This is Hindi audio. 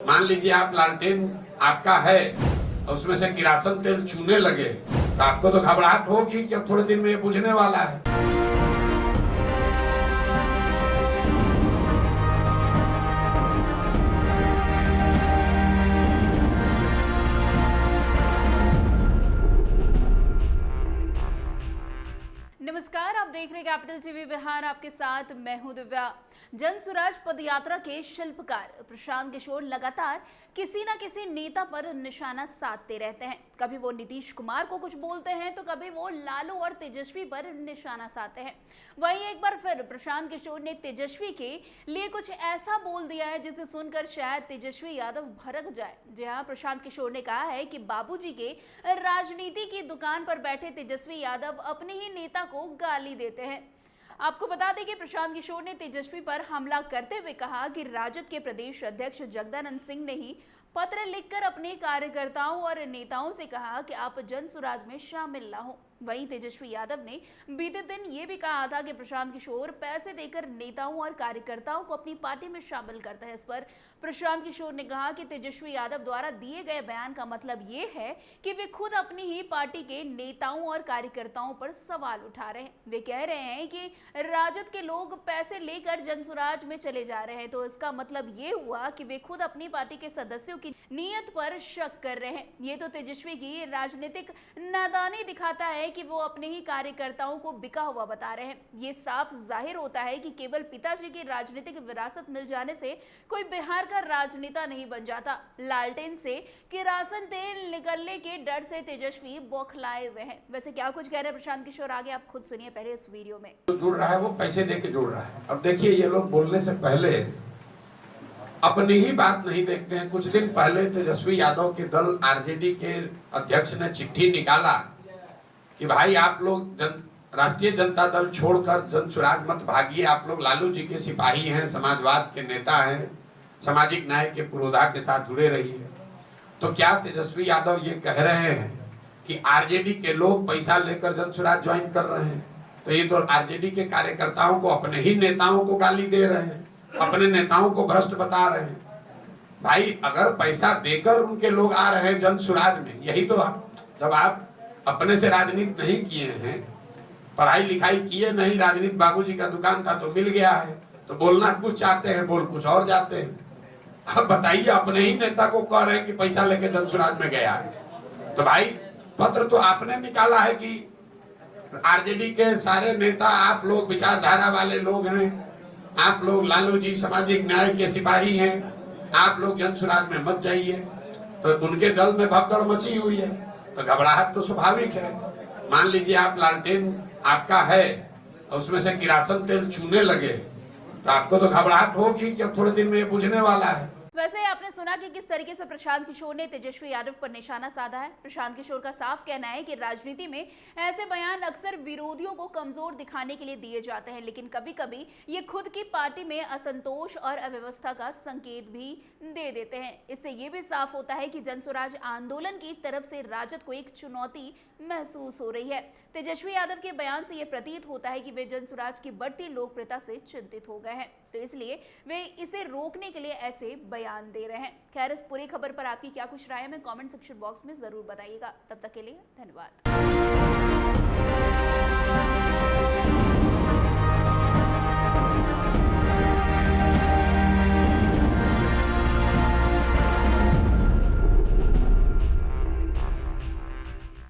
मान लीजिए आप लालटेन आपका है और उसमें से किरासन तेल चूने लगे तो आपको तो घबराहट होगी कि अब थोड़े दिन में ये बुझने वाला है। नमस्कार, आप देख रहे हैं कैपिटल टीवी बिहार। आपके साथ मैं हूं दिव्या। जन स्वराज पदयात्रा के शिल्पकार प्रशांत किशोर लगातार किसी न किसी नेता पर निशाना साधते रहते हैं। कभी वो नीतीश कुमार को कुछ बोलते हैं तो कभी वो लालू और तेजस्वी पर निशाना साधते हैं। वहीं एक बार फिर प्रशांत किशोर ने तेजस्वी के लिए कुछ ऐसा बोल दिया है जिसे सुनकर शायद तेजस्वी यादव भड़क जाए। जी हाँ, प्रशांत किशोर ने कहा है कि बाबूजी के राजनीति की दुकान पर बैठे तेजस्वी यादव अपने ही नेता को गाली देते हैं। आपको बता दें कि प्रशांत किशोर ने तेजस्वी पर हमला करते हुए कहा कि राजद के प्रदेश अध्यक्ष जगदानंद सिंह ने ही पत्र लिखकर अपने कार्यकर्ताओं और नेताओं से कहा कि आप जन स्वराज में शामिल ना हो। वहीं तेजस्वी यादव ने बीते दिन ये भी कहा था कि प्रशांत किशोर पैसे देकर नेताओं और कार्यकर्ताओं को अपनी पार्टी में शामिल करता है। इस पर प्रशांत किशोर ने कहा कि तेजस्वी यादव द्वारा दिए गए बयान का मतलब ये है कि वे खुद अपनी ही पार्टी के नेताओं और कार्यकर्ताओं पर सवाल उठा रहे हैं। वे कह रहे हैं कि राजद के लोग पैसे लेकर जन स्वराज में चले जा रहे हैं, तो इसका मतलब ये हुआ कि वे खुद अपनी पार्टी के सदस्यों की नीयत पर शक कर रहे हैं। ये तो तेजस्वी की राजनीतिक नादानी दिखाता है कि वो अपने ही कार्यकर्ताओं को बिका हुआ बता रहे हैं। ये साफ जाहिर होता है कि केवल पिताजी की राजनीतिक विरासत मिल जाने से कोई बिहार का राजनेता नहीं बन जाता। लालटेन से किरासन तेल निकलने के डर से तेजस्वी बौखलाए हुए हैं। वैसे क्या कुछ कह रहे हैं प्रशांत किशोर, आगे आप खुद सुनिए पहले इस वीडियो में। जो जुड़ रहा है वो पैसे देके जुड़ रहा है। अब देखिए, ये लोग बोलने से पहले अपनी ही बात नहीं देखते हैं। कुछ दिन पहले तेजस्वी यादव के दल आरजेडी के अध्यक्ष ने चिट्ठी निकाला कि भाई आप लोग राष्ट्रीय जनता दल छोड़कर जन स्वराज मत भागिए, आप लोग लालू जी के सिपाही हैं, समाजवाद के नेता हैं, सामाजिक न्याय के पुरोधा के साथ जुड़े रहिए। तो क्या तेजस्वी यादव ये कह रहे हैं कि आरजेडी के लोग पैसा लेकर जन स्वराज ज्वाइन कर रहे हैं? तो ये तो आरजेडी के कार्यकर्ताओं को, अपने ही नेताओं को गाली दे रहे हैं, अपने नेताओं को भ्रष्ट बता रहे हैं। भाई अगर पैसा देकर उनके लोग आ रहे हैं जन स्वराज में, यही तो जब आप अपने से राजनीति नहीं किए हैं, पढ़ाई लिखाई किए नहीं, राजनीति बाबूजी का दुकान था तो मिल गया है, तो बोलना कुछ चाहते हैं, बोल कुछ और जाते हैं। अब बताइए, अपने ही नेता को कह रहे हैं कि पैसा लेके जन स्वराज में गया है। तो भाई पत्र तो आपने निकाला है कि आरजेडी के सारे नेता आप लोग विचारधारा वाले लोग हैं, आप लोग लालू जी सामाजिक न्याय के सिपाही हैं, आप लोग जन स्वराज में मत जाइए। तो उनके दल में भगदड़ मची हुई है, तो घबराहट तो स्वाभाविक है। मान लीजिए आप लालटेन आपका है और उसमें से किरासन तेल चूने लगे तो आपको तो घबराहट होगी कि अब थोड़े दिन में ये बुझने वाला है। वैसे आपने सुना कि किस तरीके से प्रशांत किशोर ने तेजस्वी यादव पर निशाना साधा है। प्रशांत किशोर का साफ कहना है कि राजनीति में ऐसे बयान अक्सर विरोधियों को कमजोर दिखाने के लिए दिए जाते हैं, लेकिन कभी कभी ये खुद की पार्टी में असंतोष और अव्यवस्था का संकेत भी दे देते हैं। इससे ये भी साफ होता है कि जन स्वराज आंदोलन की तरफ से राजद को एक चुनौती महसूस हो रही है। तेजस्वी यादव के बयान से ये प्रतीत होता है कि वे जन स्वराज की बढ़ती लोकप्रियता से चिंतित हो गए हैं, तो इसलिए वे इसे रोकने के लिए ऐसे बयान दे रहे हैं। खैर, इस पूरी खबर पर आपकी क्या कुछ राय है, मैं कमेंट सेक्शन बॉक्स में जरूर बताइएगा। तब तक के लिए धन्यवाद।